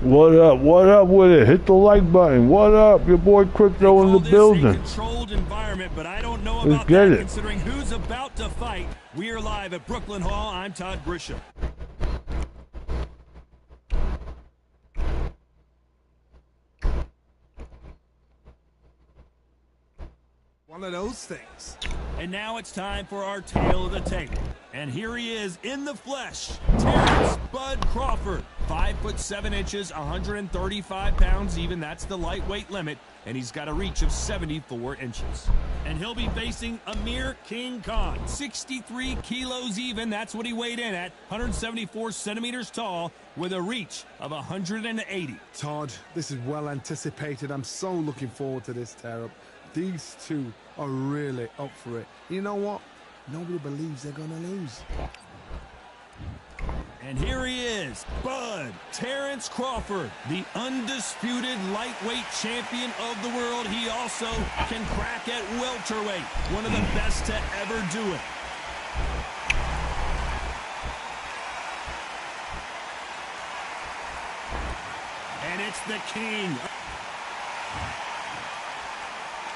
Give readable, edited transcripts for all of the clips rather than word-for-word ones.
What up? What up with it? Hit the like button. What up? Your boy Crypto in the building. A controlled environment, but I don't know Let's about get that it. considering who's about to fight. We are live at Brooklyn Hall. I'm Todd Grisham. One of those things. And now it's time for our tale of the tape. And here he is in the flesh, Terrence Bud Crawford. 5'7", 135 pounds even. That's the lightweight limit. And he's got a reach of 74 inches. And he'll be facing Amir King Khan, 63 kilos even. That's what he weighed in at, 174 centimeters tall, with a reach of 180. Todd, this is well anticipated. I'm so looking forward to this tear-up. These two are really up for it. You know what? Nobody believes they're going to lose. And here he is, Bud Terrence Crawford, the undisputed lightweight champion of the world. He also can crack at welterweight, one of the best to ever do it. And it's the king.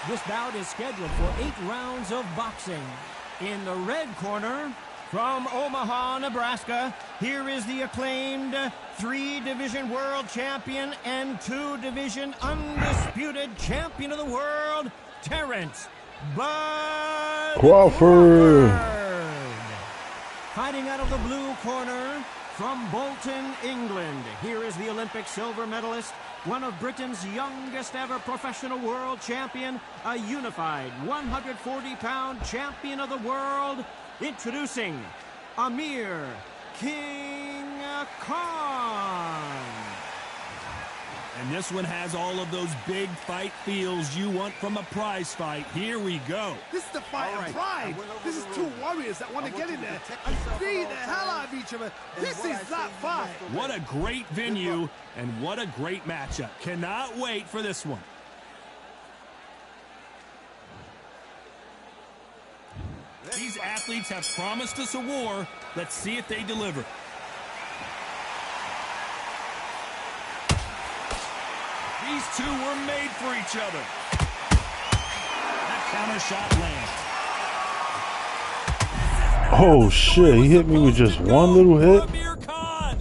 This bout is scheduled for 8 rounds of boxing. In the red corner, from Omaha, Nebraska, here is the acclaimed 3-division world champion and 2-division undisputed champion of the world, Terrence Bud Crawford. Fighting out of the blue corner, from Bolton, England, here is the Olympic silver medalist, one of Britain's youngest ever professional world champion, a unified 140-pound champion of the world, introducing Amir King Khan. And this one has all of those big fight feels you want from a prize fight. Here we go. This is the fight of pride. This is two warriors that want to get in there and beat the hell out of each other. This is that fight. What a great venue and what a great matchup. Cannot wait for this one. These athletes have promised us a war. Let's see if they deliver. These two were made for each other. That counter shot lands. Oh shit, he hit me with just one little hit. Amir Khan.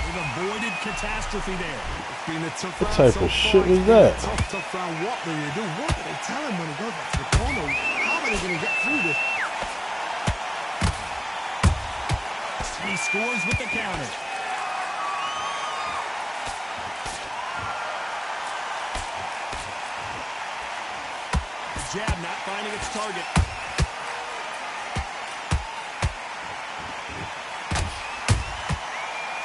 We've avoided catastrophe there. It's been a tough What round type of so shit far. was It's been a that? tough round. What do they do? What do they tell him when he goes back to the corner? How are they going to get through this? He scores with the counter. Jab not finding its target.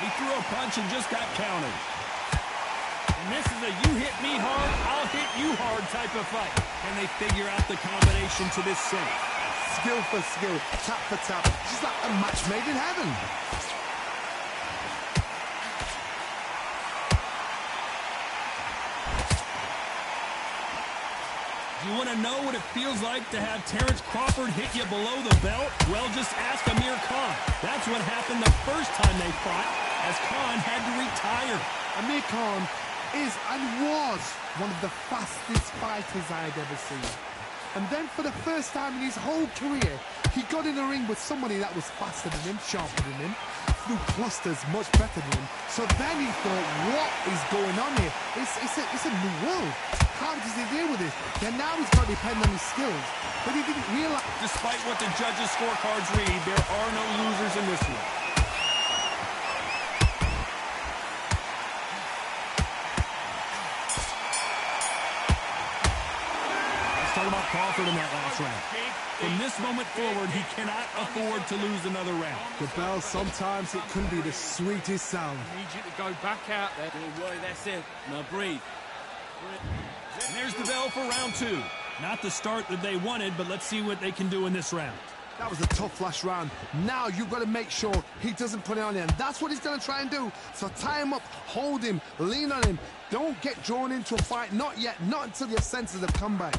He threw a punch and just got countered. And this is a you hit me hard, I'll hit you hard type of fight. Can they figure out the combination to this save? Skill for skill, tap for tap, just like a match made in heaven. You want to know what it feels like to have Terrence Crawford hit you below the belt? Well, just ask Amir Khan. That's what happened the first time they fought, as Khan had to retire. Amir Khan is and was one of the fastest fighters I'd ever seen. And then for the first time in his whole career, he got in the ring with somebody that was faster than him, sharper than him, threw clusters much better than him. So then he thought, what is going on here? It's a new world. How does he deal with it? Then now he's got to depend on his skills. But he didn't realize... Despite what the judges' scorecards read, there are no losers in this one. Talk about Crawford in that last round. From this moment forward, he cannot afford to lose another round. The bell, sometimes it can be the sweetest sound. I need you to go back out there. Don't worry, that's it. Now breathe. And there's the bell for round 2. Not the start that they wanted, but let's see what they can do in this round. That was a tough last round. Now you've got to make sure he doesn't put it on you. And that's what he's going to try and do. So tie him up, hold him, lean on him. Don't get drawn into a fight. Not yet. Not until your senses have come back.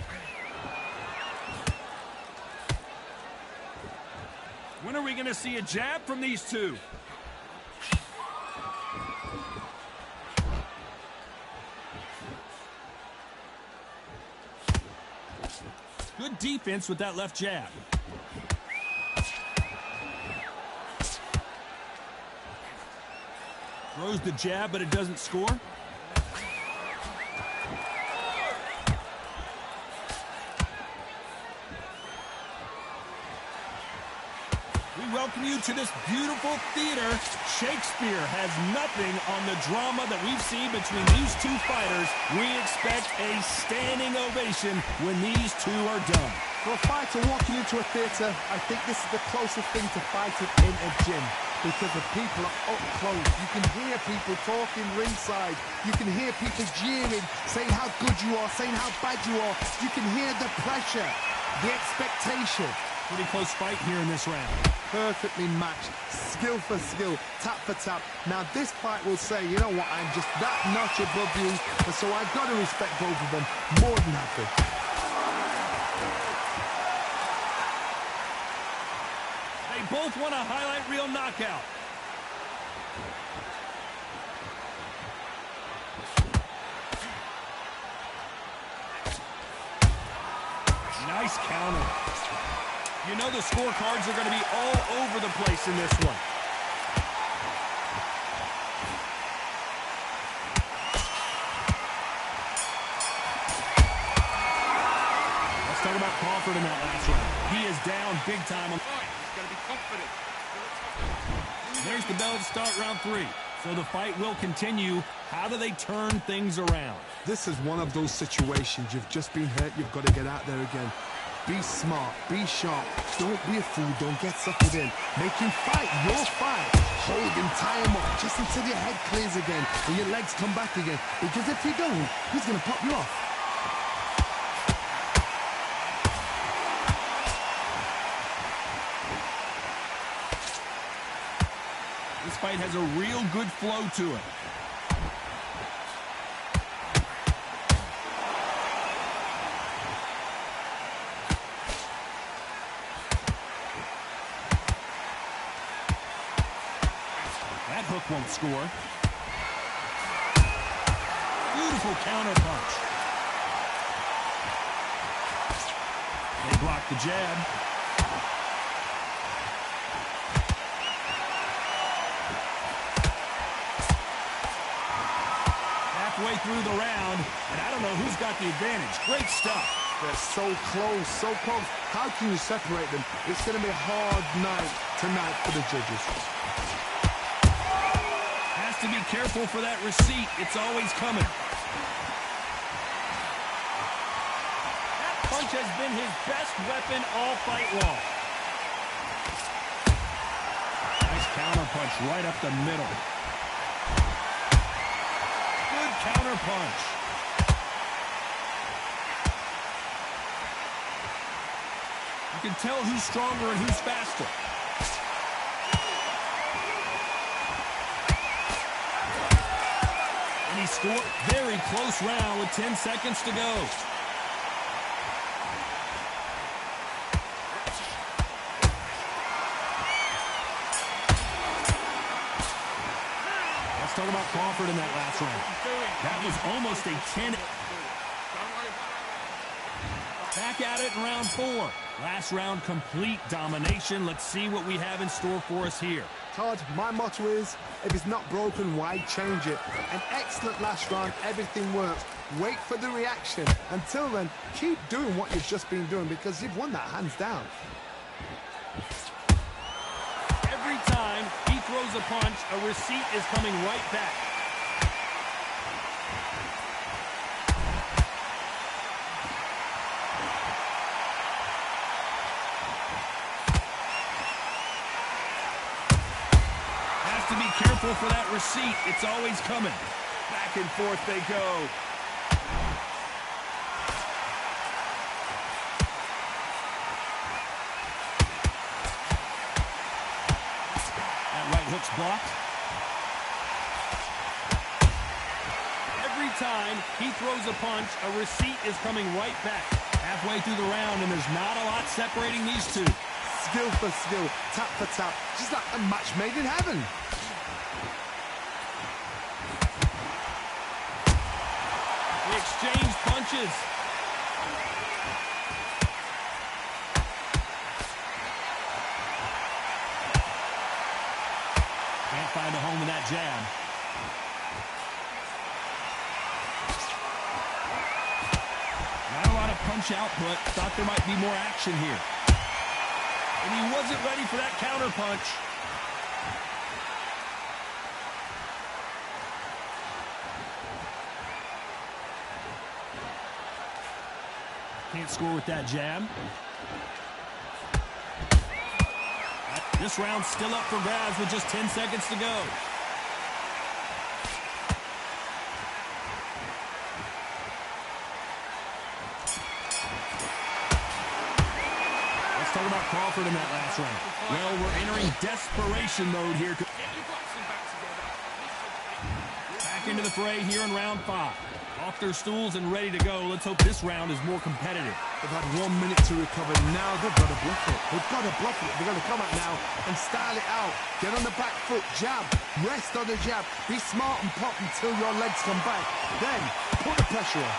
When are we going to see a jab from these two? Good defense with that left jab. Throws the jab, but it doesn't score. We welcome you to this beautiful theater. Shakespeare has nothing on the drama that we've seen between these two fighters. We expect a standing ovation when these two are done. For a fighter walking into a theater, I think this is the closest thing to fighting in a gym, because the people are up close. You can hear people talking ringside. You can hear people jeering, saying how good you are, saying how bad you are. You can hear the pressure, the expectation. Pretty close fight here in this round. Perfectly matched, skill for skill, tap for tap. Now this fight will say, you know what, I'm just that notch above you, and so I've got to respect both of them more than happy. They both want a highlight reel knockout. Nice counter. You know the scorecards are going to be all over the place in this one. Let's talk about Crawford in that last round. He is down big time. He's got to be confident. There's the bell to start round 3. So the fight will continue. How do they turn things around? This is one of those situations. You've just been hurt. You've got to get out there again. Be smart. Be sharp. Don't be a fool. Don't get suckered in. Make him fight your fight. Hold him, tie him up, just until your head clears again and your legs come back again. Because if you don't, he's going to pop you off. This fight has a real good flow to it. That hook won't score. Beautiful counter punch. They block the jab. Halfway through the round, and I don't know who's got the advantage. Great stuff. They're so close, so close. How can you separate them? It's going to be a hard night tonight for the judges. Has to be careful for that receipt. It's always coming. That punch has been his best weapon all fight long. Nice counter punch right up the middle. Good counter punch. You can tell who's stronger and who's faster. And he scored. Very close round with 10 seconds to go. Let's talk about Crawford in that last round. That was almost a 10. Back at it in round 4. Last round, complete domination. Let's see what we have in store for us here. Todd, my motto is, if it's not broken, why change it? An excellent last round, everything works. Wait for the reaction. Until then, keep doing what you've just been doing, because you've won that hands down. Every time he throws a punch, a receipt is coming right back. To be careful for that receipt. It's always coming. Back and forth they go. That right hook's blocked. Every time he throws a punch, a receipt is coming right back. Halfway through the round, and there's not a lot separating these two. skill for skill, tap for tap, just like a match made in heaven. They exchange punches. Can't find a home with that jab. Not a lot of punch output. Thought there might be more action here. And he wasn't ready for that counter punch. Can't score with that jab. This round's still up for grabs with just 10 seconds to go. Let's talk about Crawford in that last round. Well, we're entering desperation mode here. Back into the fray here in round 5. Off their stools and ready to go. Let's hope this round is more competitive. They've had 1 minute to recover. Now they've got to bluff it. They've got to bluff it. They're going to come out now and style it out. Get on the back foot, jab, rest on the jab. Be smart and pop until your legs come back. Then put the pressure on.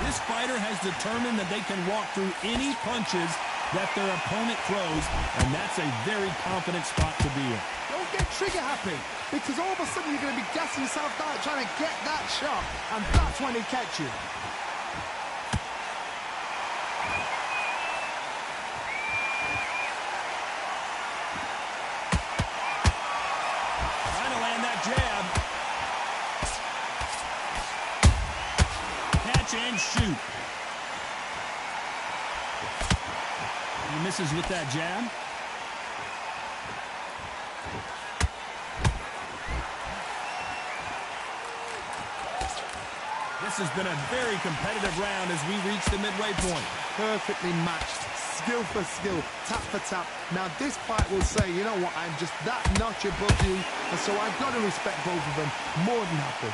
This fighter has determined that they can walk through any punches that their opponent throws, and that's a very confident spot to be in. Don't get trigger happy, because all of a sudden you're going to be gassing yourself down trying to get that shot, and that's when they catch you. Trying to land that jab. Catch and shoot. He misses with that jab. This has been a very competitive round as we reach the midway point. Perfectly matched, skill for skill, tap for tap. Now this fight will say, you know what, I'm just that notch above you, and so I've got to respect both of them more than happy.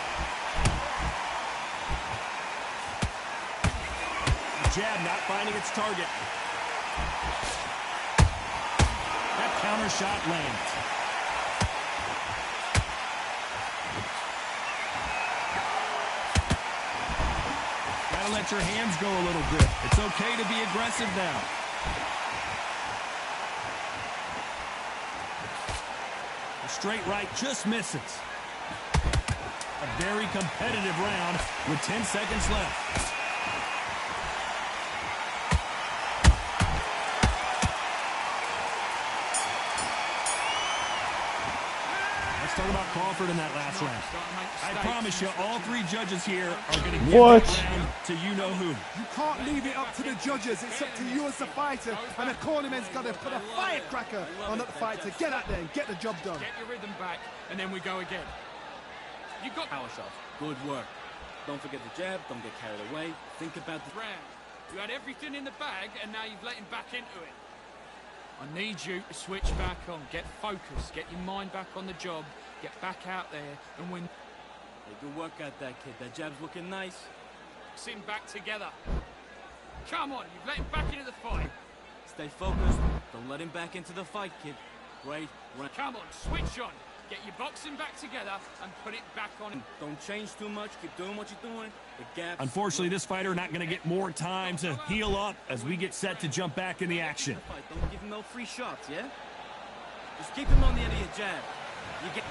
The jab not finding its target. That counter shot lands. Gotta let your hands go a little bit. It's okay to be aggressive now. The straight right just misses. A very competitive round with 10 seconds left. Let's talk about Crawford in that last round. I promise you, all 3 judges here are going to give that round to you-know-who. You can't leave it up to the judges. It's up to you as the fighter, and the cornerman's got to put a firecracker on that fighter. Get out there and get the job done. Get your rhythm back, and then we go again. You got power shots. Good work. Don't forget the jab. Don't get carried away. Think about the round. You had everything in the bag, and now you've let him back into it. I need you to switch back on. Get focused. Get your mind back on the job. Get back out there and win. Hey, good work out that kid. That jab's looking nice. Sit him back together. Come on, you've let him back into the fight. Stay focused. Don't let him back into the fight, kid. Great. Come on, switch on. Get your boxing back together and put it back on. Don't change too much. Keep doing what you're doing. The gap. Unfortunately, this fighter not going to get more time to heal up as we get set to jump back in the action. Don't give him no free shots, yeah? Just keep him on the end of your jab. You get.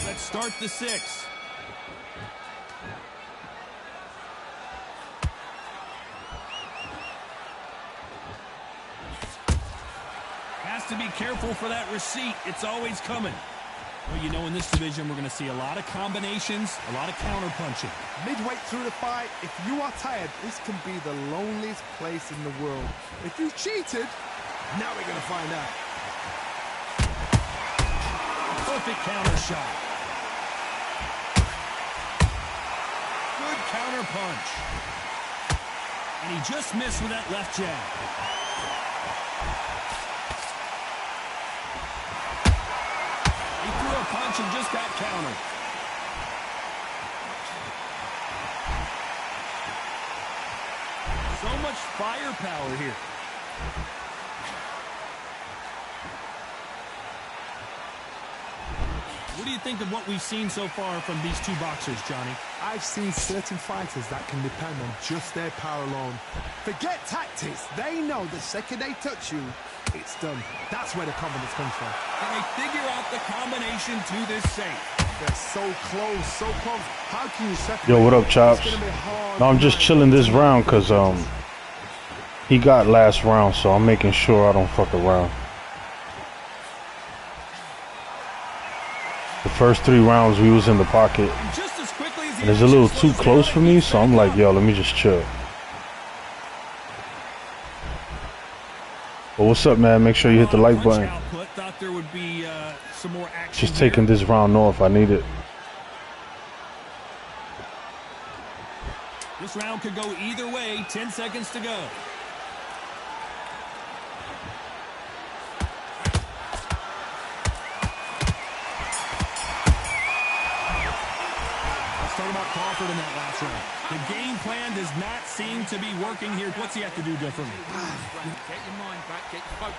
Let's start the 6. Has to be careful for that receipt. It's always coming. Well, you know, in this division, we're going to see a lot of combinations, a lot of counter punching. Midway through the fight, if you are tired, this can be the loneliest place in the world. If you cheated, now we're going to find out. Perfect counter shot. Good counter punch. And he just missed with that left jab. He threw a punch and just got countered. So much firepower here. What do you think of what we've seen so far from these two boxers, Johnny? I've seen certain fighters that can depend on just their power alone. Forget tactics. They know the second they touch you, it's done. That's where the confidence comes from. Can they figure out the combination to this safe? They're so close, so close. How can you separate? Yo, what up, Chops? No, I'm just chilling this round because he got last round, so I'm making sure I don't fuck around. The first 3 rounds we was in the pocket, and it's a little too close for me, so I'm like, yo, let me just chill. But what's up, man? Make sure you hit the like button. Just taking this round off. I need it. This round could go either way. 10 seconds to go. Talking about Crawford in that last round. The game plan does not seem to be working here. What's he have to do differently? Get your mind back, get your focus.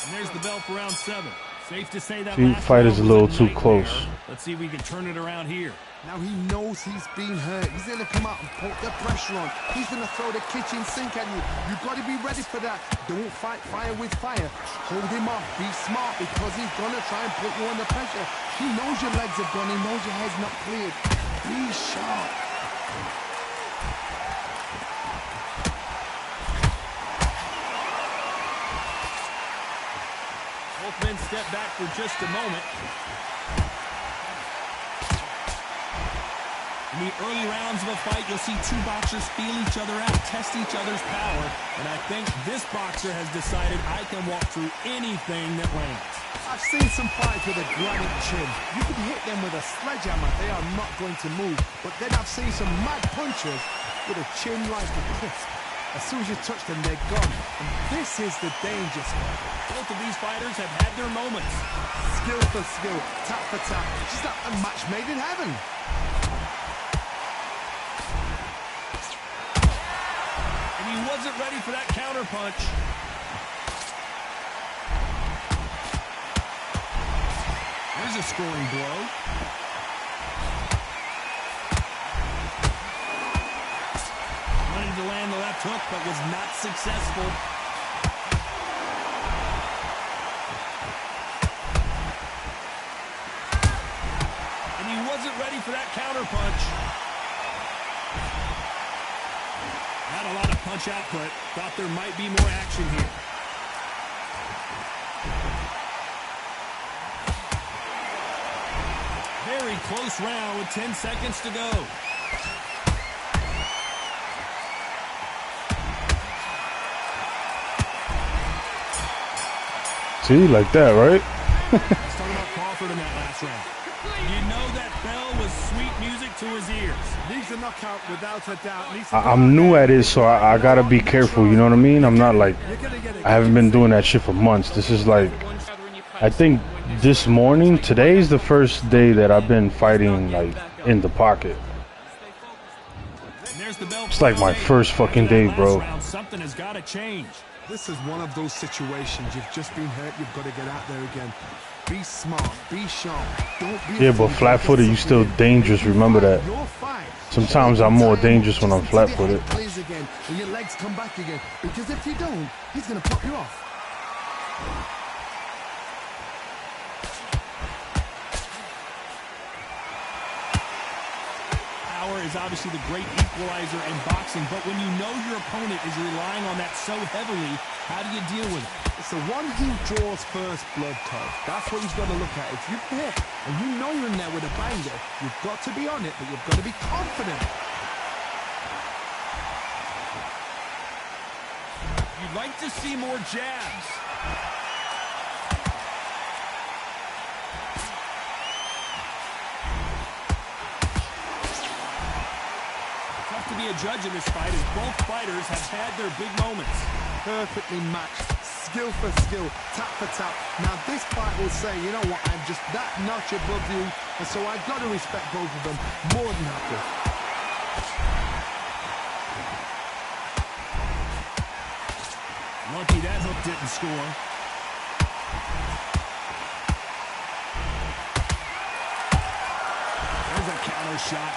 And there's the bell for round 7. Safe to say that last fight is a little too close. Let's see if we can turn it around here. Now he knows he's been hurt. He's going to come out and put the pressure on. He's going to throw the kitchen sink at you. You've got to be ready for that. Don't fight fire with fire. Hold him off. Be smart because he's going to try and put you under pressure. He knows your legs are gone. He knows your head's not cleared. Be sharp. Both men step back for just a moment. In the early rounds of a fight, you'll see two boxers feel each other out, test each other's power, and I think this boxer has decided I can walk through anything that lands. I've seen some fights with a granite chin. You can hit them with a sledgehammer, they are not going to move. But then I've seen some mad punchers with a chin like a crisp. As soon as you touch them, they're gone. And this is the danger spot. Both of these fighters have had their moments. Skill for skill, tap for tap. It's just like a match made in heaven. And he wasn't ready for that counter punch. There's a scoring blow. Wanted to land the left hook, but was not successful. And he wasn't ready for that counter punch. Not a lot of punch output. Thought there might be more action here. Very close round with 10 seconds to go. See, like that, right? Let's talk about Crawford in that last round. You know that bell was sweet music to his ears. Needs a knockout without a doubt. I'm new at it, so I gotta be careful, you know what I mean? I'm not like, I haven't been doing that shit for months. This is like, I think this morning, today's the first day that I've been fighting like in the pocket. It's like my first fucking day, bro. Something has got to change. This is one of those situations. You've just been hurt. You've got to get out there again. Be smart. Be sharp. Don't be. Yeah, but flat-footed, you still dangerous. Remember that. Sometimes I'm more dangerous when I'm flat-footed. Again, and your legs come back again. Because if you don't, he's gonna pop you off. Power is obviously the great equalizer in boxing, but when you know your opponent is relying on that so heavily, how do you deal with it? It's the one who draws first blood, Todd. That's what you've got to look at. If you hit and you know you're in there with a banger, you've got to be on it, but you've got to be confident. You'd like to see more jabs. Tough to be a judge in this fight as both fighters have had their big moments. Perfectly matched, skill for skill, tap for tap. Now this fight will say, you know what, I'm just that notch above you, and so I've got to respect both of them more than happy. didn't score. There's a counter shot.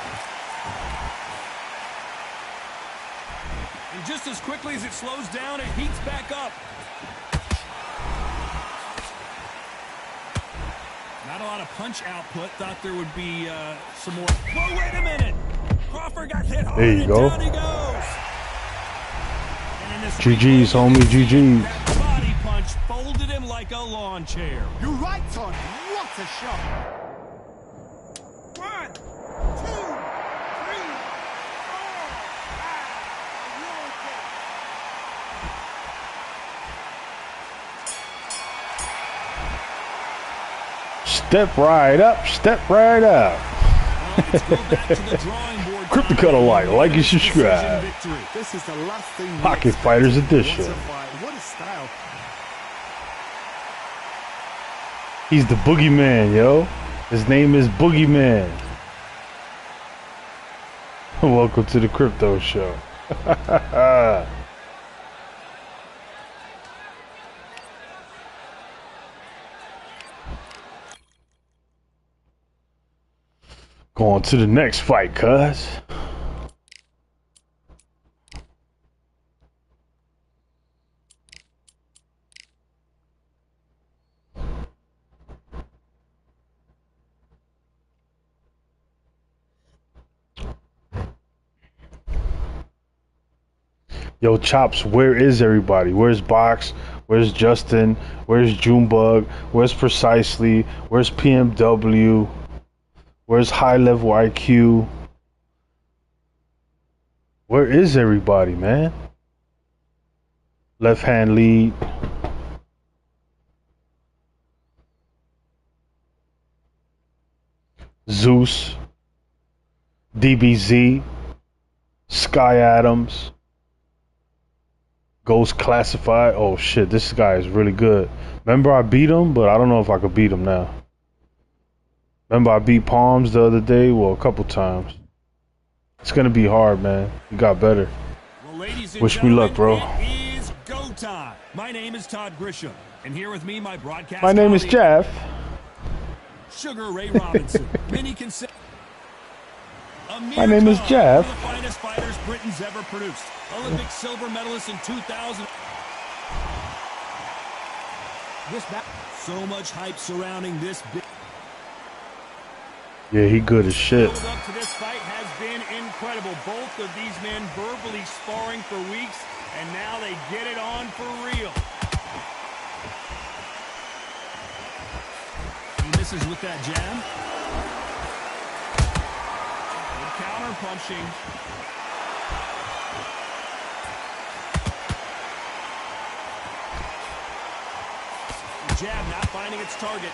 And just as quickly as it slows down, it heats back up. Not a lot of punch output. Thought there would be some more. Whoa, wait a minute. Crawford got hit hard. There you go. Down he goes. GG's, homie, GG's. That body punch folded him like a lawn chair. You're right, Tony. What a shot. 1, 2, 3, 4, 5. Step right up, step right up. Crypto Cutter like and subscribe. This is the last thing. Pocket Fighters Edition. What a style. He's the boogeyman, yo. His name is Boogeyman. Welcome to the Crypto Show. Going to the next fight, cuz. Yo, Chops, where is everybody? Where's Box? Where's Justin? Where's Junebug? Where's Precisely? Where's PMW? Where's High Level IQ? Where is everybody, man? Left hand lead. Zeus. DBZ. Sky Adams. Ghost Classified. Oh shit, this guy is really good. Remember I beat him, but I don't know if I could beat him now. Remember I beat Palms the other day? Well, a couple times. It's gonna be hard, man. You got better. Well, wish me luck, bro. It is go time. My name is Todd Grisham, and here with me, my broadcast. My name is Jeff. Sugar Ray Robinson. Many consider. My name is Jeff. One of the finest fighters Britain's ever produced. Olympic silver medalist in 2000. So much hype surrounding this big. Yeah, he good as shit. The build up to this fight has been incredible. Both of these men verbally sparring for weeks, and now they get it on for real. He misses with that jab. Good counter punching. The jab not finding its target.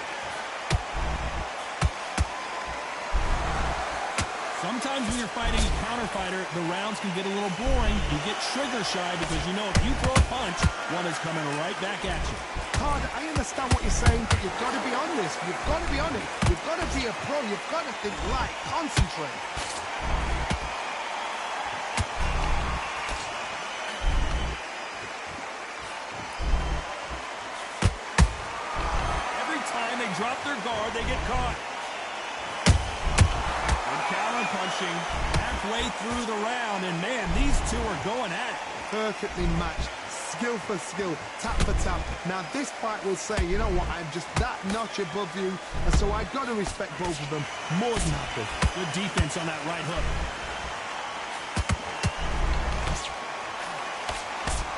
Sometimes when you're fighting a counter fighter, the rounds can get a little boring. You get trigger shy because you know if you throw a punch, one is coming right back at you. Todd, I understand what you're saying, but you've got to be on this. You've got to be on it. You've got to be a pro. You've got to think light. Concentrate. Every time they drop their guard, they get caught. Counter punching halfway through the round, and man, these two are going at it. Perfectly matched, skill for skill, tap for tap. Now this fight will say, you know what, I'm just that notch above you, and so I've got to respect both of them more than happy. Good defense on that right hook.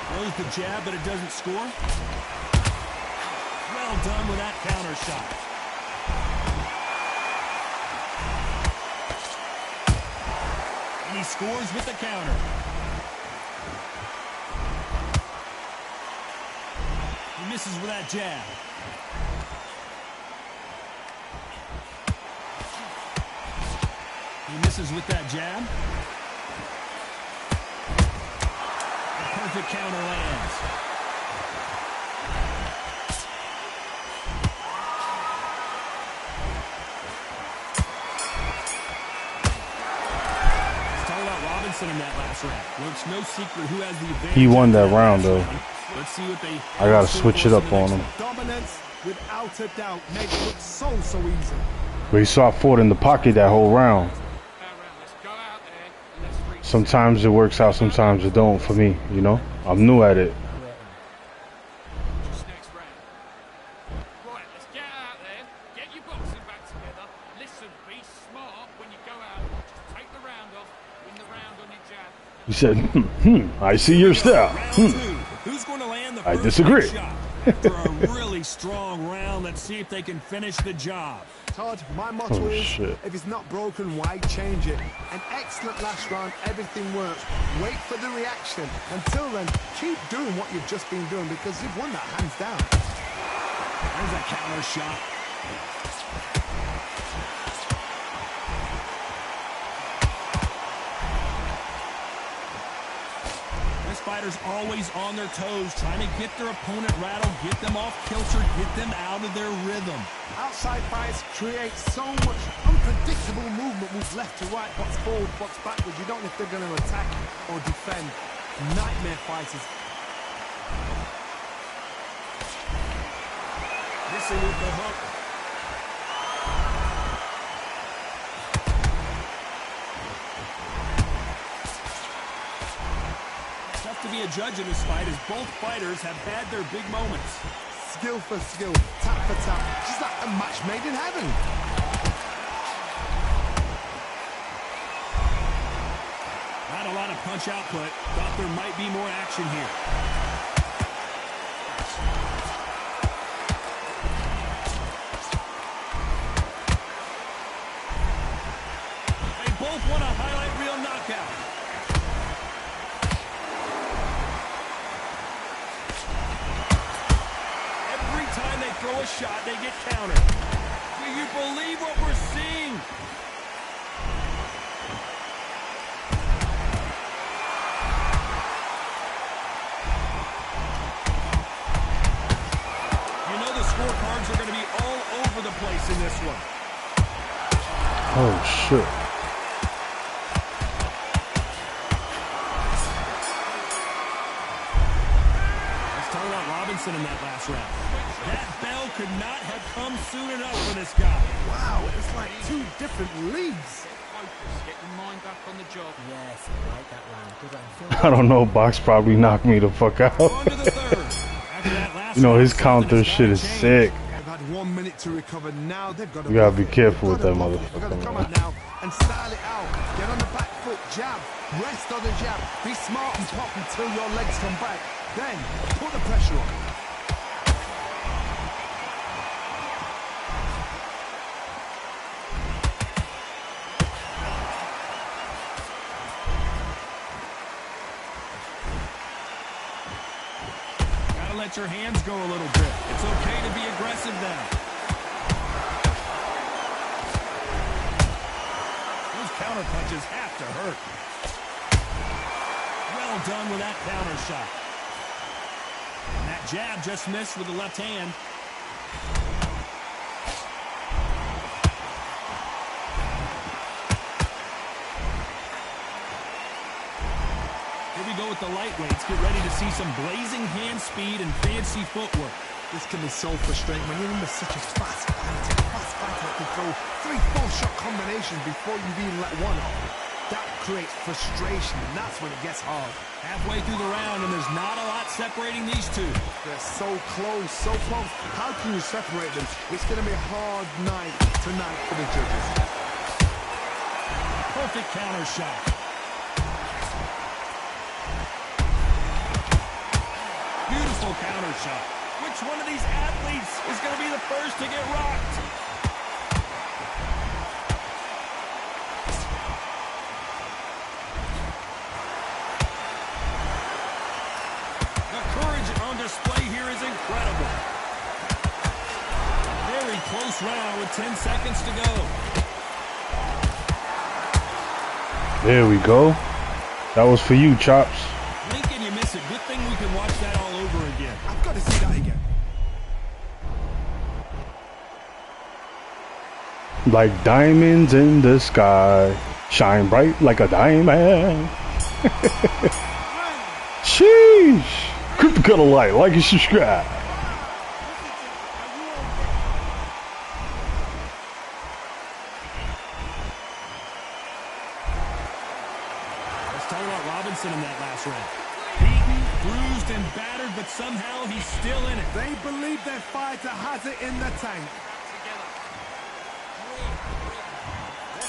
Throws the jab, but it doesn't score. Well done with that counter shot. He scores with the counter. He misses with that jab. He misses with that jab. A perfect counter lands. Robinson in that last round. Well, it's no secret who has the advantage. He won that after round, last though. round. Let's see what they. I gotta switch it up on him. Dominance, without a doubt, made it look so easy. But he saw Ford in the pocket that whole round. Let's go out there and let's reach. Sometimes it works out, sometimes it don't for me, you know? I'm new at it. Just next round. Right, let's get out there. Get your boxing back together. Listen, be smart when you go out. Just take the round off. Win the round on your jab. He said, I see your style. Round two. Who's going to land the I first disagree. big shot? After a really strong round, let's see if they can finish the job. Todd, my motto Oh, is, shit. if it's not broken, why change it? An excellent last round, everything works. Wait for the reaction. Until then, keep doing what you've just been doing because you've won that hands down. There's a counter shot. This fighter's always on their toes, trying to get their opponent rattled, get them off kilter, get them out of their rhythm. Outside fights create so much unpredictable movement, moves left to right, box forward, box backwards. You don't know if they're going to attack or defend. Nightmare fighters. Missing with the hook. Tough to be a judge in this fight as both fighters have had their big moments. Skill for skill, tap for tap, just like a match made in heaven. Not a lot of punch output. Thought there might be more action here. They both want a highlight reel knockout. Every time they throw a shot, they get countered. Do you believe what we're seeing? You know the scorecards are going to be all over the place in this one. Oh, shit. Let's talk about Robinson in that last round. That bell could not have come soon enough for this guy. Wow, it's like two different leagues. Focus. Get your mind back on the job. Yes, I like that round. Good round. I don't know, Box probably knocked me the fuck out. On to the third. After that last You know, round, his counter something's shit gotta is change. sick. They've had 1 minute to recover. Now they've got to. You gotta be careful with that They've got motherfucker, to come man. out now and style it out. Get on the back foot, jab, rest on the jab. Be smart and pop until your legs come back. Then put the pressure on. Gotta let your hands go a little bit. It's okay to be aggressive now. Those counter punches have to hurt. Well done with that counter shot. And that jab just missed with the left hand. Here we go with the lightweights. Get ready to see some blazing hand speed and fancy footwork. This can be so frustrating when you're under such a fast fighter that can throw 3-4 shot combinations before you've even let one off. That creates frustration, and that's when it gets hard. Halfway through the round, and there's not a lot separating these two. They're so close, so close. How can you separate them? It's going to be a hard night tonight for the judges. Perfect counter shot. Beautiful counter shot. Which one of these athletes is going to be the first to get rocked? The courage on display here is incredible. Very close round with 10 seconds to go. There we go. That was for you, Chops. Blink and you miss it. Good thing we can watch that all over again. I've got to see that again. Like diamonds in the sky, shine bright like a diamond. Sheesh. Click the cut a like and subscribe. Let's talk about Robinson in that last round. Beaten, bruised, and battered, but somehow he's still in it. They believe their fighter has it in the tank.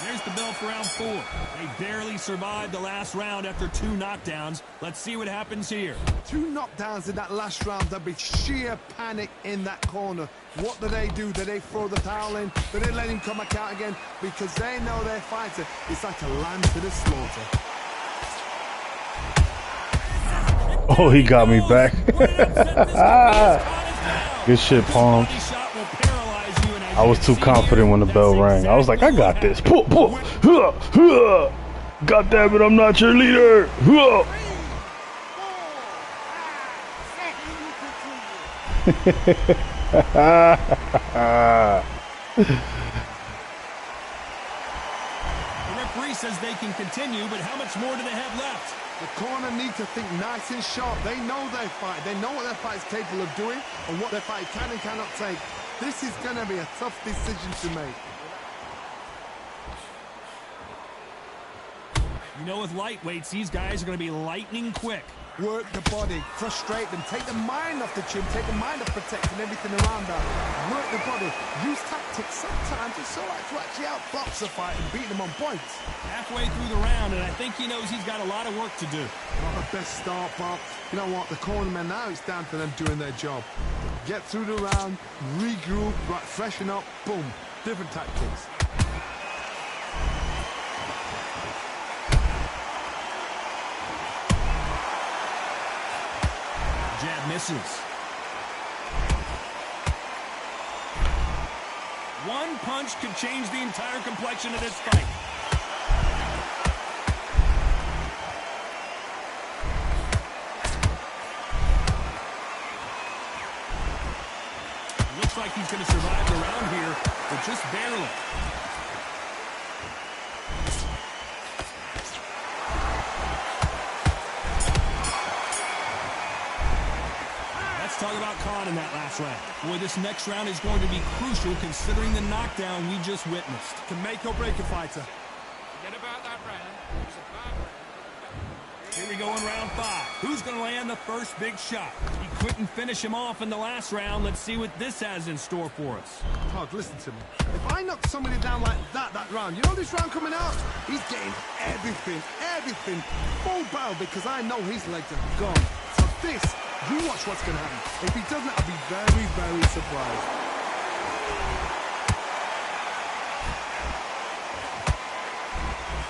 There's the bell for round 4. They barely survived the last round after 2 knockdowns. Let's see what happens here. 2 knockdowns in that last round. There'll be sheer panic in that corner. What do? Do they throw the towel in? Do they let him come back out again? Because they know their fighter is like a lamb to the slaughter. Oh, he got me back. Good shit, Palm. I was too confident when the bell rang. I was like, I got this. Pull. God damn it, I'm not your leader. The referee says they can continue, but how much more do they have left? The corner need to think nice and sharp. They know their fight. They know what their fight is capable of doing and what their fight can and cannot take. This is going to be a tough decision to make. You know, with lightweights, these guys are going to be lightning quick. Work the body, frustrate them, take the mind off the chin, take the mind off protecting everything around that. Work the body, use tactics. Sometimes it's all right to actually outbox a fight and beat them on points. Halfway through the round, and I think he knows he's got a lot of work to do. Not the best start, Bob. You know what? The cornermen now, it's down to them doing their job. Get through the round, regroup, right, freshen up, boom. Different tactics. Jab misses. One punch could change the entire complexion of this fight. Looks like he's going to survive the round here, but just barely. Let's talk about Khan in that last round. Boy, this next round is going to be crucial considering the knockdown we just witnessed. Can make or break a fighter. Forget about that round. It was a bad round. Here we go in round 5. Who's going to land the first big shot? He couldn't finish him off in the last round. Let's see what this has in store for us. Todd, listen to me. If I knock somebody down like that round, you know this round coming out? He's getting everything, full barrel, because I know his legs are gone. So this, you watch what's going to happen. If he doesn't, I'll be very, very surprised.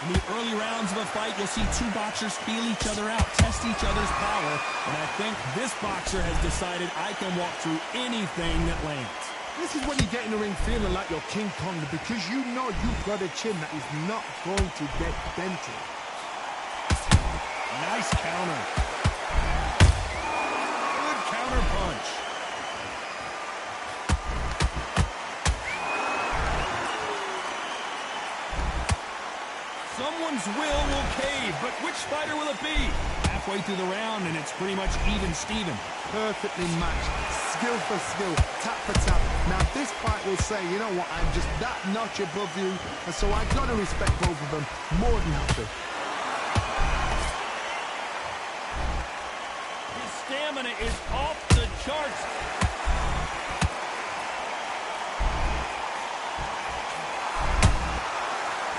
In the early rounds of a fight, you'll see 2 boxers feel each other out, test each other's power, and I think this boxer has decided I can walk through anything that lands. This is when you get in the ring feeling like you're King Kong, because you know you've got a chin that is not going to get dented. Nice counter. Good counter punch. Someone's will cave, but which fighter will it be? Halfway through the round, and it's pretty much even Steven. Perfectly matched, skill for skill, tap for tap. Now this fight will say, you know what, I'm just that notch above you, and so I gotta respect both of them more than happy. His stamina is off the charts.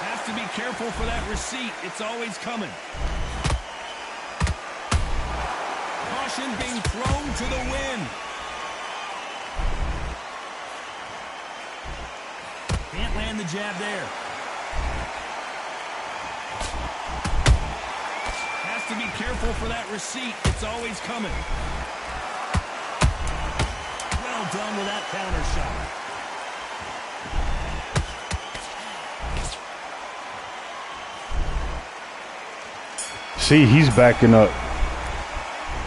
Has to be careful for that receipt. It's always coming. Caution being thrown to the wind. Can't land the jab there. Has to be careful for that receipt. It's always coming. Well done with that counter shot. See, he's backing up.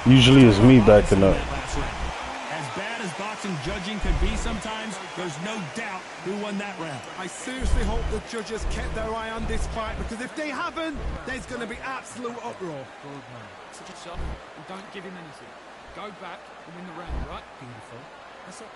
Usually it's me backing up. As bad as boxing judging could be sometimes, There's no doubt who won that round. I seriously hope the judges kept their eye on this fight, because if they haven't, there's going to be absolute uproar. Good man. Sit yourself and don't give him anything. Go back and win the round, right? Beautiful. That's it.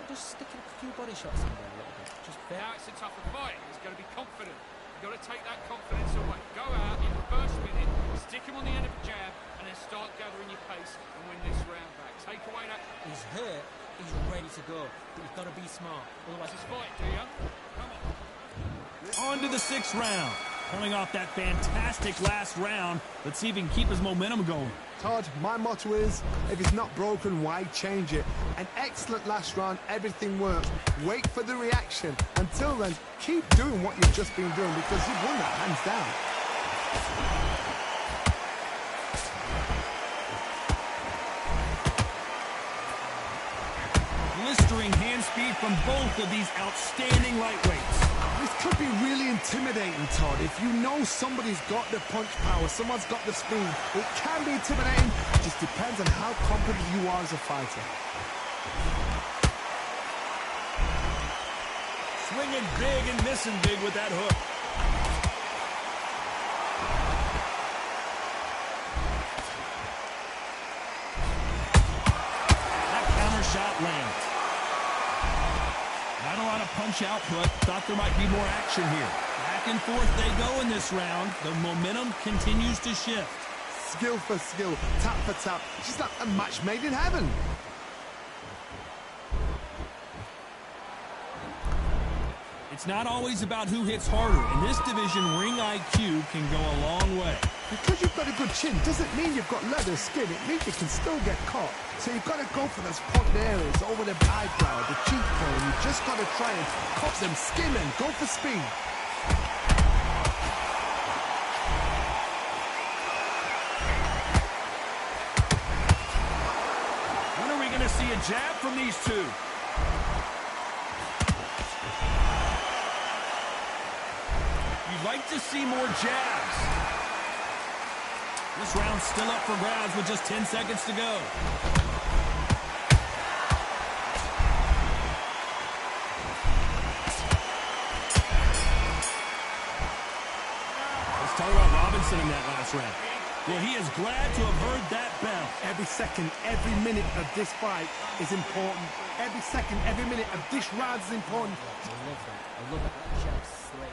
Just sticking a few body shots in there a little bit. Just fair. Now it's a tougher fight. He's going to be confident. You've got to take that confidence away. Go out in the first minute, stick him on the end of a jab, and then start gathering your pace and win this round back. Take away that... He's hurt. He's ready to go. But you've got to be smart. Otherwise, This fight, do you? Come on. On to the 6th round. Coming off that fantastic last round, let's see if he can keep his momentum going. Todd, my motto is, if it's not broken, why change it? An excellent last round, everything worked. Wait for the reaction. Until then, keep doing what you've just been doing, because you've won that hands down. Blistering hand speed from both of these outstanding lightweights. This could be really intimidating, Todd. If you know somebody's got the punch power, someone's got the speed, it can be intimidating. It just depends on how confident you are as a fighter. Swinging big and missing big with that hook. That counter shot lands. Not a lot of punch output. Thought there might be more action here. Back and forth they go in this round. The momentum continues to shift. Skill for skill, tap for tap. She's like a match made in heaven. It's not always about who hits harder. In this division, ring IQ can go a long way. Because you've got a good chin doesn't mean you've got leather skin. It means you can still get caught. So you've got to go for those point areas over the eyebrow, the cheekbone. You've just got to try and cut them, skin and go for speed. When are we going to see a jab from these two? You'd like to see more jabs. This round's still up for grabs with just 10 seconds to go. Let's talk about Robinson in that last round. Well, he is glad to have heard that bell. Every second, every minute of this fight is important. Every second, every minute of this round is important. I love that. I love that jab slick.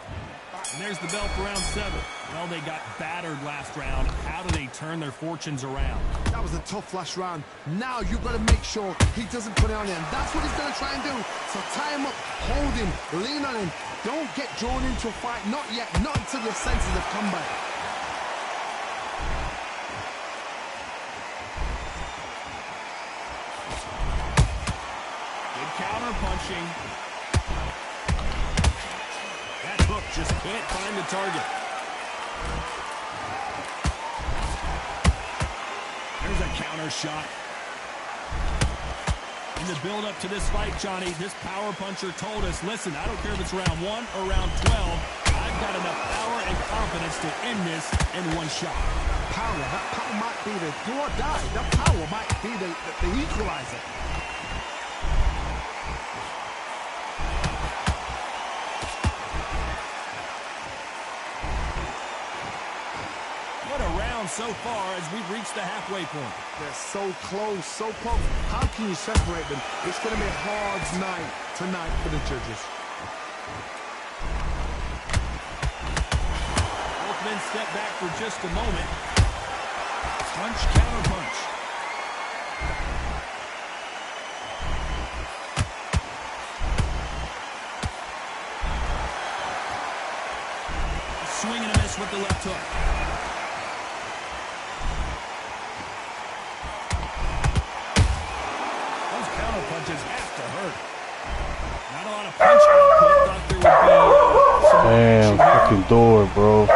And there's the bell for round 7. Well, they got battered last round. How do they turn their fortunes around? That was a tough last round. Now you've got to make sure he doesn't put it on you. And that's what he's going to try and do. So tie him up, hold him, lean on him. Don't get drawn into a fight. Not yet. Not until your senses have come back. Good counter punching. That hook just can't find the target. There's a counter shot. In the build-up to this fight, Johnny, this power puncher told us, listen, I don't care if it's round 1 or round 12, I've got enough power and confidence to end this in one shot. Power, that power might be the do or die. That power might be the equalizer. What a round so far as we've reached the halfway point. They're so close, so close. How can you separate them? It's going to be a hard night tonight for the judges. Both men step back for just a moment. Punch, counter punch. Swing and a miss with the left hook. Those counter punches have to hurt. Not a lot of punch output. Thought there would be some Damn, fucking door, bro.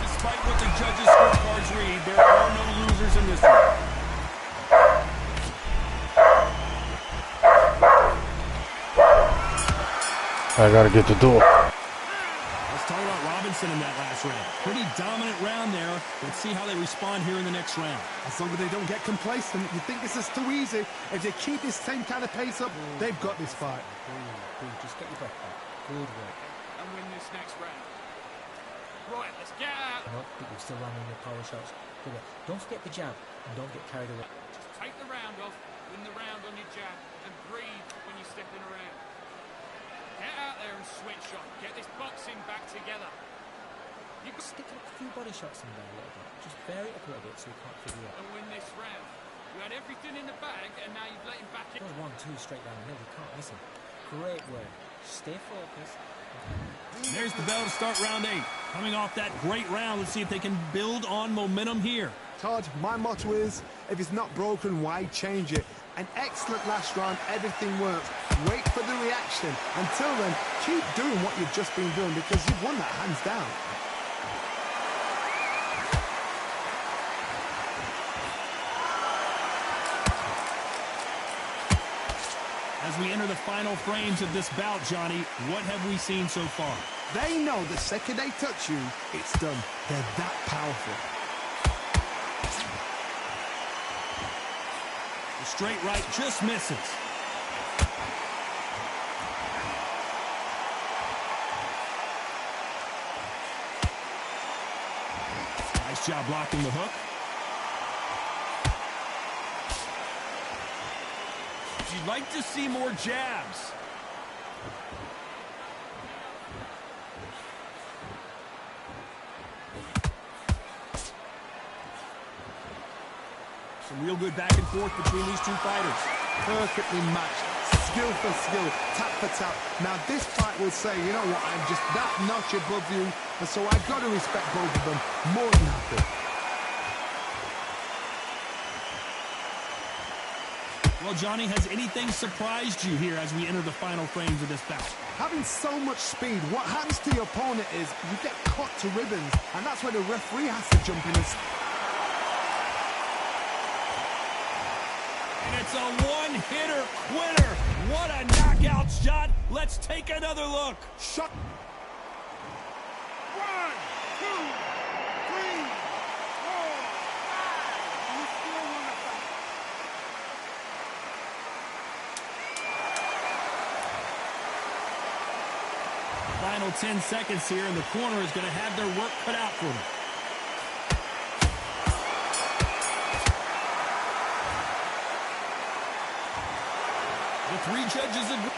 Despite what the judges' scorecards read, there are no losers in this one. I gotta get the door. Let's talk about Robinson Nelson in that last round. Pretty dominant round there. Let's see how they respond here in the next round. As long as they don't get complacent, you think this is too easy. If they keep this same kind of pace up, they've got this fight. Just get your breath back. Good work. And win this next round. Right, let's get out. No, but you're still landing your power shots. Good work. Don't forget the jab and don't get carried away. Just take the round off, win the round on your jab, and breathe when you're stepping around. Get out there and switch on. Get this boxing back together. You can Stick a few body shots in there a little bit. Just vary it up a little bit so you can't figure it out. and win this round. You had everything in the bag, and now you've let him back in. 1-2 straight down the middle. You can't miss him. Great work. Stay focused. There's the bell to start round 8. Coming off that great round, let's see if they can build on momentum here. Todd, my motto is, if it's not broken, why change it? An excellent last round, everything works. Wait for the reaction. Until then, keep doing what you've just been doing because you've won that hands down. As we enter the final frames of this bout, Johnny, what have we seen so far? They know the second they touch you, it's done. They're that powerful. The straight right just misses. Nice job blocking the hook. You'd like to see more jabs. Some real good back and forth between these two fighters. Perfectly matched, skill for skill, tap for tap. Now this fight will say, you know what, I'm just that notch above you, and so I've got to respect both of them more than happy. Well, Johnny, has anything surprised you here as we enter the final frames of this bout? Having so much speed, what happens to your opponent is you get cut to ribbons, and that's where the referee has to jump in and... And it's a one-hitter quitter. What a knockout shot. Let's take another look. Shot. 1, 2, 3, 4, 5. You still want to fight. Final 10 seconds here, and the corner is going to have their work cut out for them. The 3 judges agree.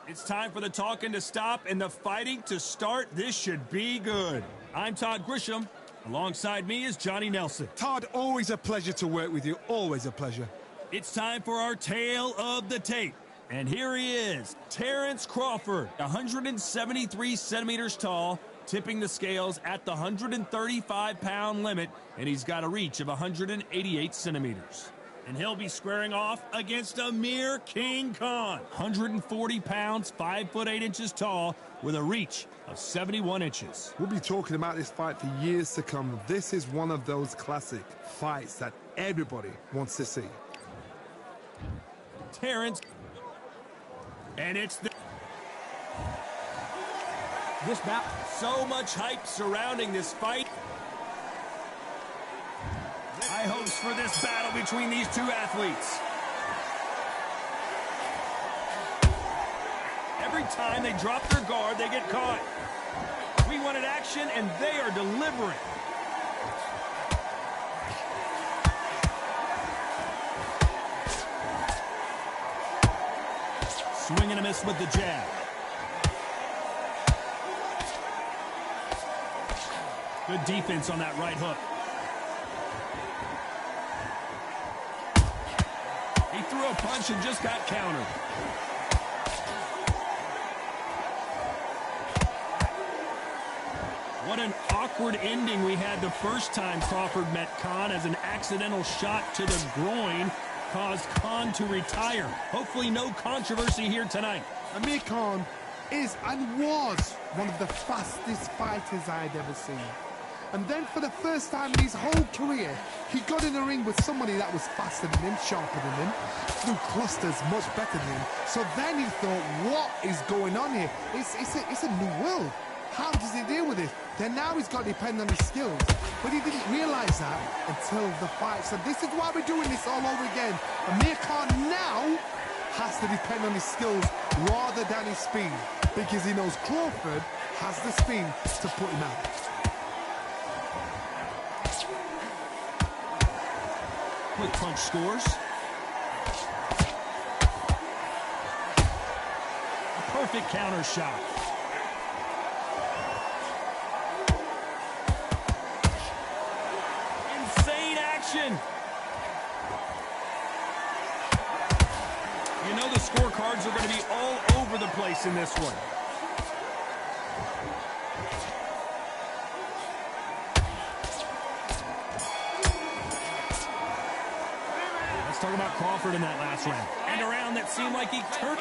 It's time for the talking to stop and the fighting to start. This should be good. I'm Todd Grisham. Alongside me is Johnny Nelson. Todd, always a pleasure to work with you. Always a pleasure. It's time for our tale of the tape. And here he is, Terrence Crawford, 173 centimeters tall, tipping the scales at the 135-pound limit, and he's got a reach of 188 centimeters. And he'll be squaring off against Amir King Khan, 140 pounds, 5 foot 8 inches tall, with a reach of 71 inches. We'll be talking about this fight for years to come. This is one of those classic fights that everybody wants to see. Terrence, and it's the... This bout. So much hype surrounding this fight. High hopes for this battle between these two athletes. Every time they drop their guard, they get caught. We wanted action, and they are delivering. Swing and a miss with the jab. Good defense on that right hook. He threw a punch and just got countered. What an awkward ending we had the first time Crawford met Khan, as an accidental shot to the groin caused Khan to retire. Hopefully no controversy here tonight. Amir Khan is and was one of the fastest fighters I'd ever seen. And then for the first time in his whole career, he got in the ring with somebody that was faster than him, sharper than him, threw clusters much better than him. So then he thought, what is going on here? It's a new world. How does he deal with it? Then now he's got to depend on his skills. But he didn't realize that until the fight. So this is why we're doing this all over again. Amir Khan now has to depend on his skills rather than his speed, because he knows Crawford has the speed to put him out. Quick punch scores. A perfect counter shot. Insane action. You know the scorecards are going to be all over the place in this one. Talk about Crawford in that last round. And a round that seemed like he turned.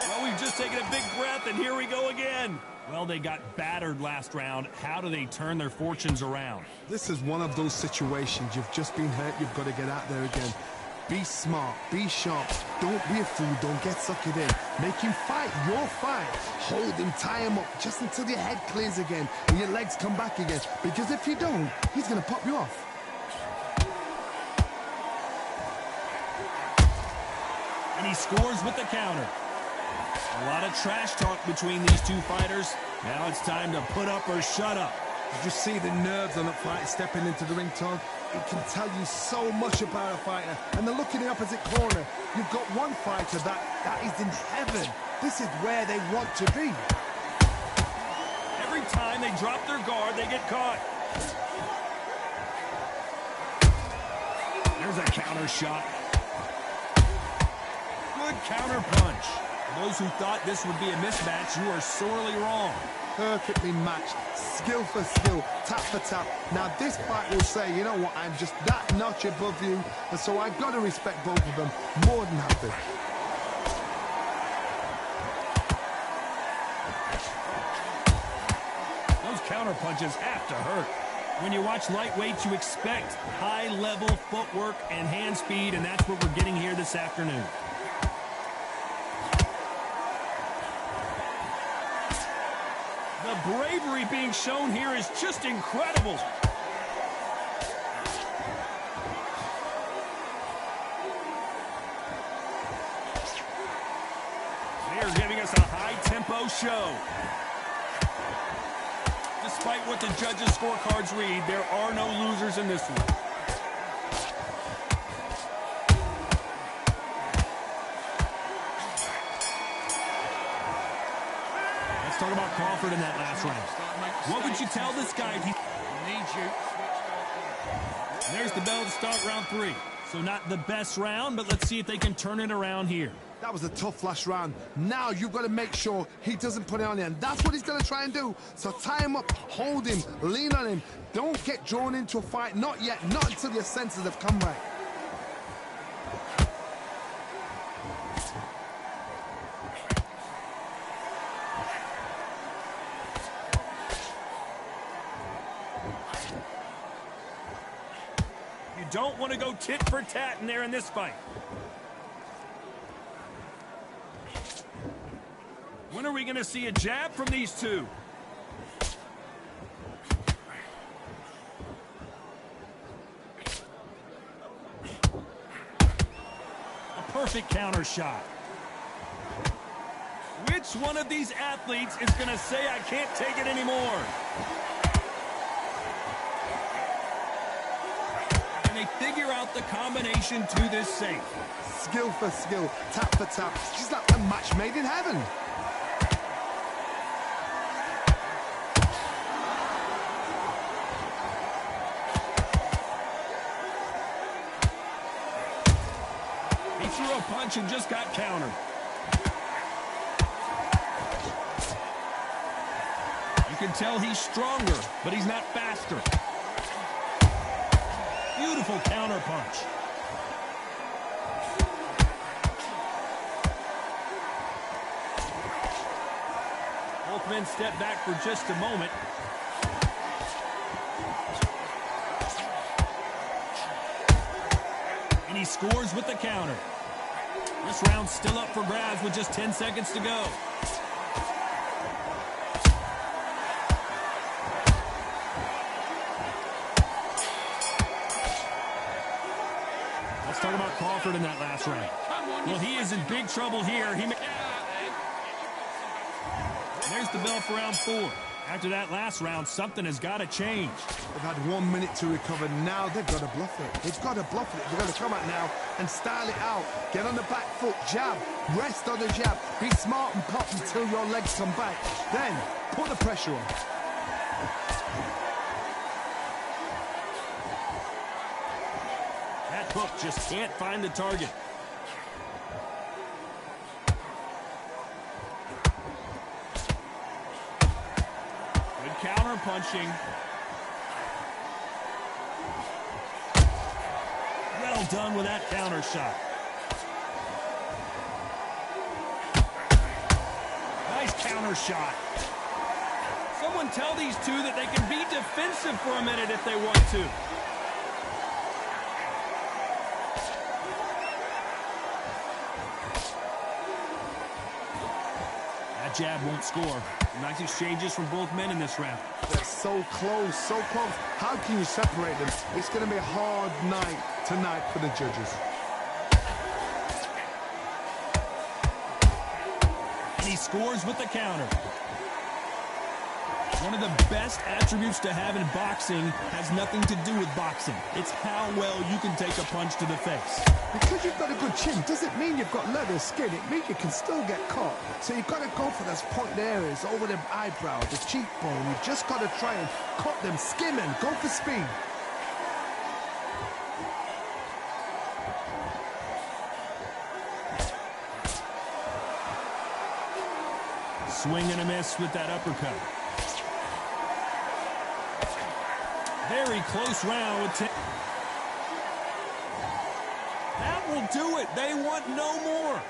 Well, we've just taken a big breath, and here we go again. Well, they got battered last round. How do they turn their fortunes around? This is one of those situations. You've just been hurt. You've got to get out there again. Be smart. Be sharp. Don't be a fool. Don't get sucked in. Make him fight your fight. Hold him. Tie him up just until your head clears again and your legs come back again. Because if you don't, he's going to pop you off. And he scores with the counter. A lot of trash talk between these two fighters. Now it's time to put up or shut up. You just see the nerves on the fighter stepping into the ring, Todd. It can tell you so much about a fighter. And then look in the opposite corner. You've got one fighter that is in heaven. This is where they want to be. Every time they drop their guard, they get caught. There's a counter shot. Good counter punch. For those who thought this would be a mismatch, you are sorely wrong. Perfectly matched, skill for skill, tap for tap. Now this fight will say, you know what, I'm just that notch above you, and so I've got to respect both of them more than happy. Those counter punches have to hurt. When you watch lightweights, you expect high-level footwork and hand speed, and that's what we're getting here this afternoon. The bravery being shown here is just incredible. They're giving us a high-tempo show. Despite what the judges' scorecards read, there are no losers in this one. Let's talk about Crawford in that last round. What would you tell this guy if he needs you? There's the bell to start round 3. So not the best round, but let's see if they can turn it around here. That was a tough last round. Now you've got to make sure he doesn't put it on you, and that's what he's going to try and do. So tie him up, hold him, lean on him. Don't get drawn into a fight. Not yet. Not until your senses have come back. You don't want to go tit for tat in there in this fight. When are we going to see a jab from these two? A perfect counter shot. Which one of these athletes is going to say, I can't take it anymore? Can they figure out the combination to this safe? Skill for skill, tap for tap. She's like a match made in heaven. threw a punch and just got countered. You can tell he's stronger, but he's not faster. Beautiful counter punch. Both men step back for just a moment. And he scores with the counter. This round's still up for grabs with just 10 seconds to go. Let's talk about Crawford in that last round. Well, he is in big trouble here. There's the bell for round 4. After that last round, something has got to change. They've had 1 minute to recover. Now they've got to bluff it. They've got to bluff it. They've got to come out now and style it out. Get on the back foot, jab, rest on the jab. Be smart and pop until your legs come back. Then put the pressure on. That hook just can't find the target. Counter punching. Well done with that counter shot. Nice counter shot. Someone tell these two that they can be defensive for a minute if they want to. That jab won't score. Nice exchanges from both men in this round. They're so close, so close. How can you separate them? It's going to be a hard night tonight for the judges. And he scores with the counter. One of the best attributes to have in boxing has nothing to do with boxing. It's how well you can take a punch to the face. Because you've got a good chin doesn't mean you've got leather skin. It means you can still get caught. So you've got to go for those point areas over the eyebrow, the cheekbone. You've just got to try and cut them, skim them, go for speed. Swing and a miss with that uppercut. Very close round with 10. That will do it. They want no more.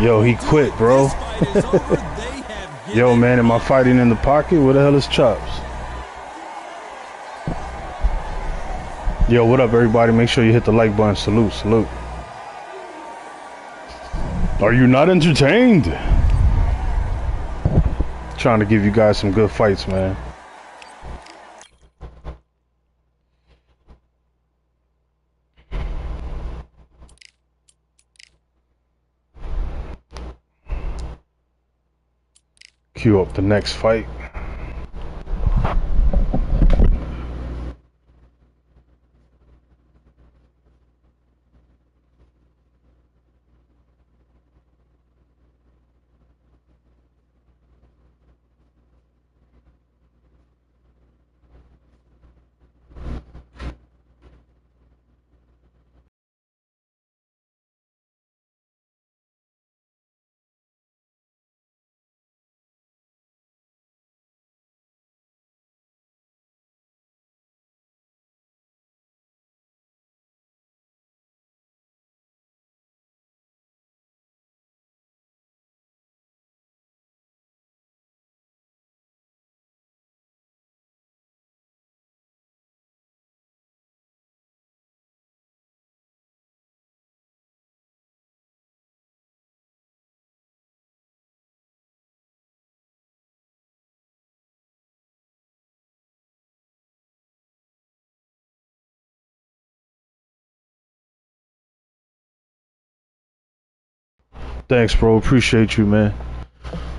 Yo, he quit, bro. Yo, man, am I fighting in the pocket? Where the hell is Chops? Yo, what up, everybody? Make sure you hit the like button. Salute, salute. Are you not entertained? Trying to give you guys some good fights, man. Cue up the next fight. Thanks, bro. Appreciate you, man.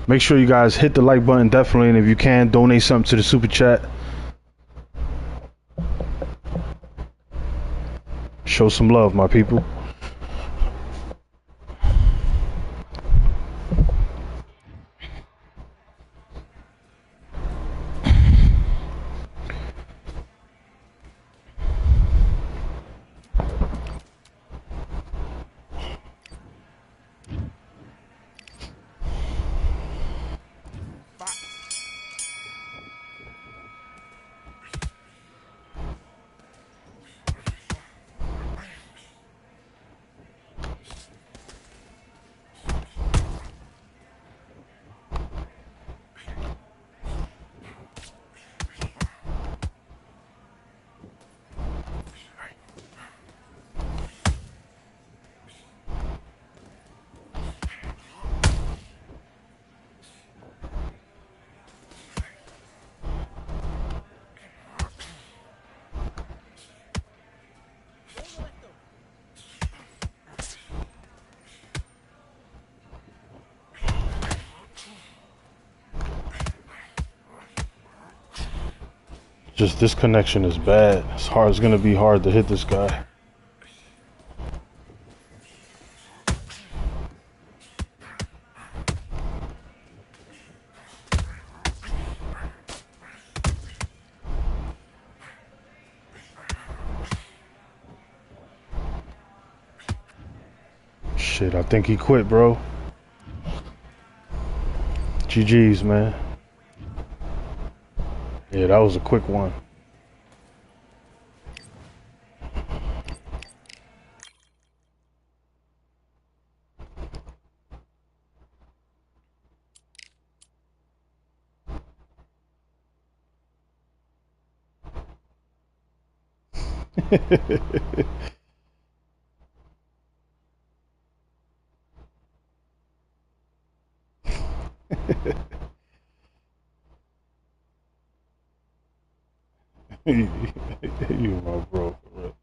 Make sure you guys hit the like button, definitely. And if you can, donate something to the super chat. Show some love, my people. Just this connection is bad. It's hard. It's gonna be hard to hit this guy. Shit, I think he quit, bro. GG's, man. Yeah, that was a quick one. You my bro, for real.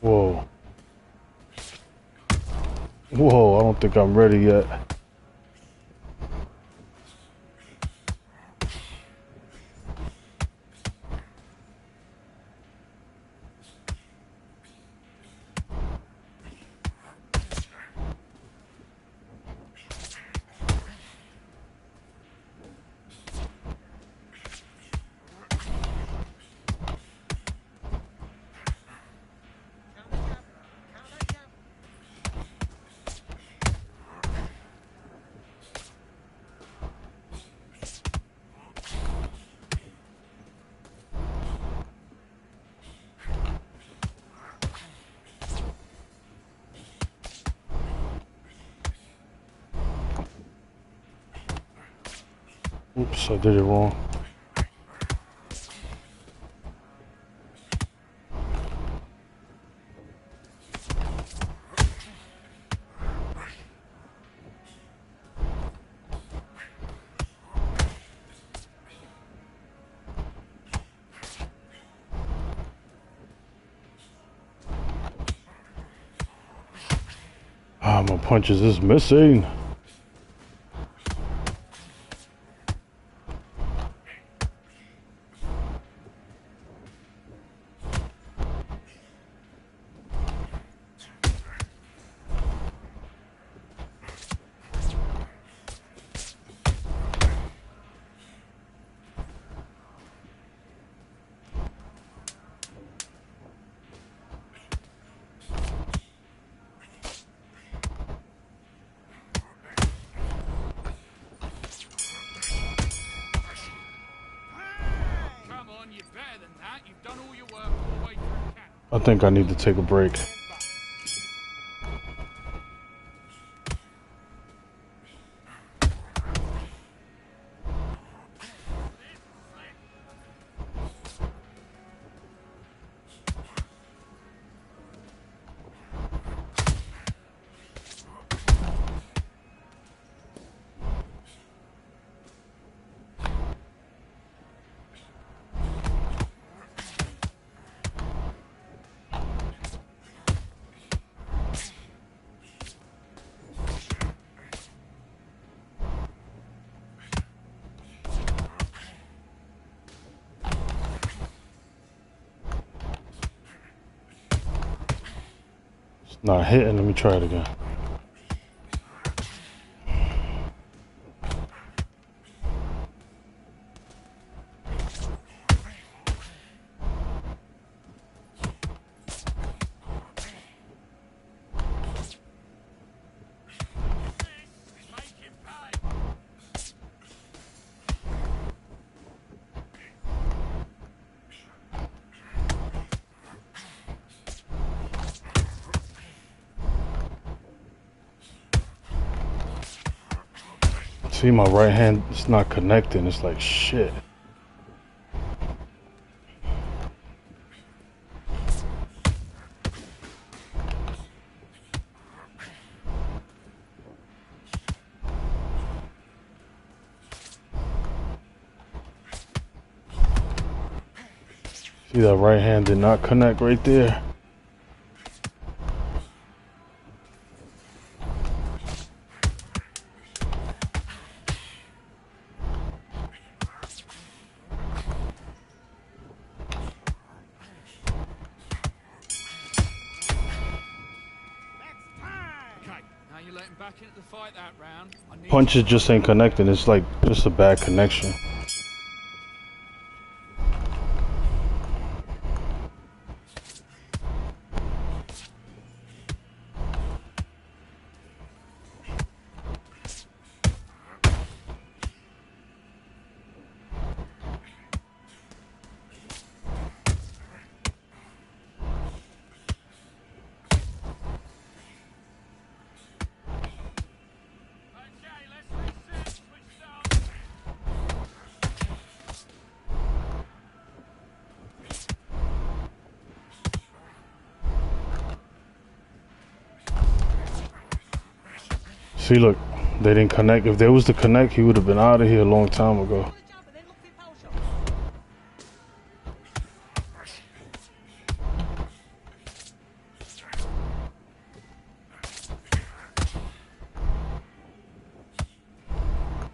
Whoa. Whoa, I don't think I'm ready yet. Oops, I did it wrong. Ah, my punches is missing. I think I need to take a break. Not hitting. Let me try it again. See, my right hand, it's not connecting. It's like shit. See, that right hand did not connect right there. Into the fight that round. Punches just ain't connecting. It's like just a bad connection. See, look, they didn't connect. If there was to connect, he would have been out of here a long time ago.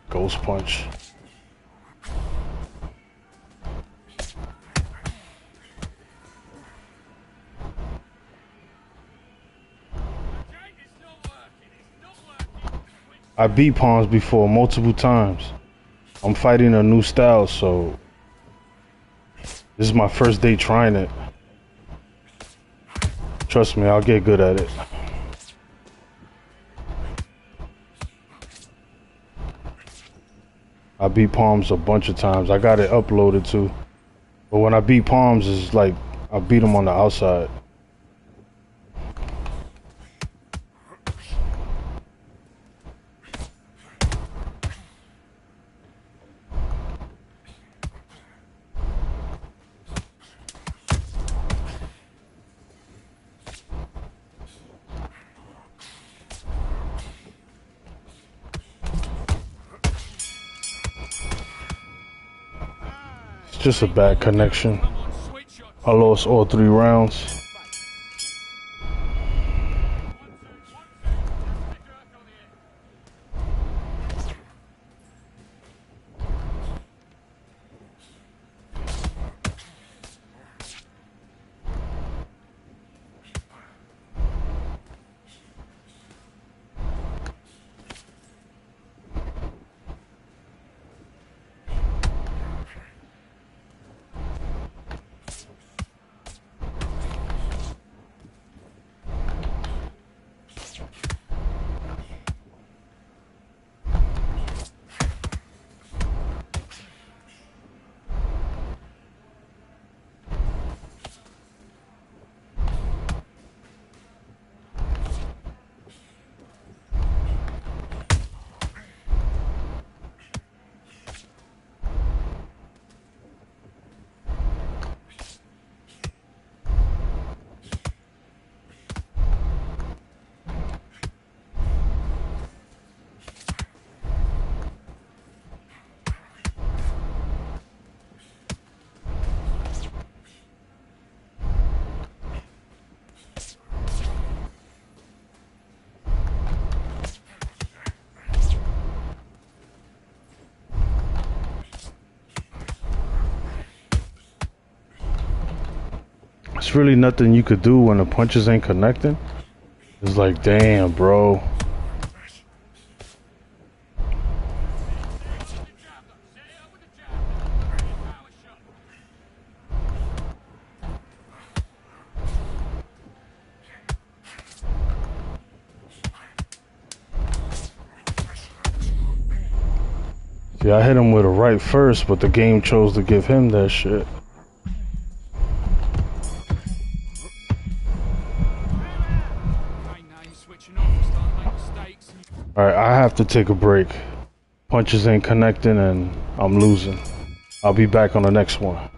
Ghost punch. I beat palms before multiple times. I'm fighting a new style, so this is my first day trying it. Trust me, I'll get good at it. I beat palms a bunch of times. I got it uploaded too. But when I beat palms, it's like I beat them on the outside. Just a bad connection. I lost all 3 rounds. It's really nothing you could do when the punches ain't connecting. It's like, damn, bro. See, I hit him with a right first, but the game chose to give him that shit. Alright, I have to take a break. Punches ain't connecting and I'm losing. I'll be back on the next one.